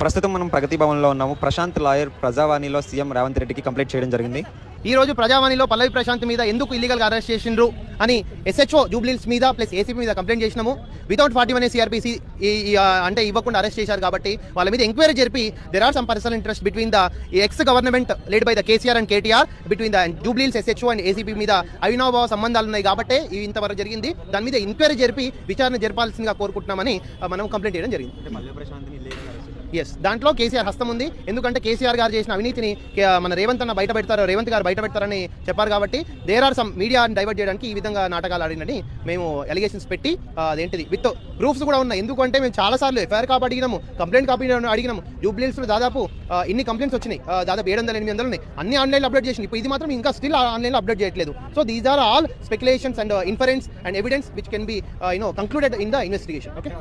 ప్రస్తుతం మనం ప్రగతి భవన్లో ఉన్నాము. ప్రశాంత్ లాయర్ ప్రజావాణిలో సీఎం రేవంత్ రెడ్డికి కంప్లైంట్ చేయడం జరిగింది. ఈ రోజు ప్రజావాణిలో పల్లవి ప్రశాంత్ మీద ఎందుకు ఇల్లీగల్గా అరెస్ట్ చేసిండ్రు అని SHO జూబ్లీహిల్స్ మీద ప్లస్ ACP మీద కంప్లైంట్ చేసినాము. వితౌట్ 41 CRPC అంటే ఇవ్వకుండా అరెస్ట్ చేశారు కాబట్టి వాళ్ళ మీద ఎంక్వైరీ జరిపి there are some personal interest between the ex government led by the KCR and KTR between the Jubilee Hills SHO and ACP మీద అవినాభావ సంబంధాలు ఉన్నాయి కాబట్టి ఇంతవరకు జరిగింది. దాని మీద ఎంక్వైరీ జరిపి విచారణ జరపాల్సిందిగా కోరుకుంటున్నామని మనం కంప్లైంట్ చేయడం జరిగింది. దాంట్లో కేసీఆర్ హస్తం ఉంది. ఎందుకంటే కేసీఆర్ గారు చేసిన అవినీతిని మన రేవంత్ గారు బయట పెడతారని చెప్పారు కాబట్టి there are some media divert చేయడానికి ఈ విధంగా నాటకాలు ఆడినని మేము అలిగేషన్స్ పెట్టి అదేంటిది విత్ ప్రూఫ్స్ కూడా ఉన్నాయి. ఎందుకంటే మేము చాలాసార్లు FIR కాపీ అడిగినాము, కంప్లైంట్ కాపీ అడిగినాము. జూబ్లీహిల్స్లో దాదాపు ఇన్ని కంప్లైంట్స్ వచ్చినాయి, దాదాపు 700-800 ఉన్నాయి. అన్ని ఆన్లైన్లో అప్డేట్ చేసింది. ఇప్పుడు ఇది మాత్రం ఇంకా స్టిల్ ఆన్లైన్లో అప్డేట్ చేయట్లేదు. So these are all speculations and inference and evidence which can be concluded in the investigation. Okay,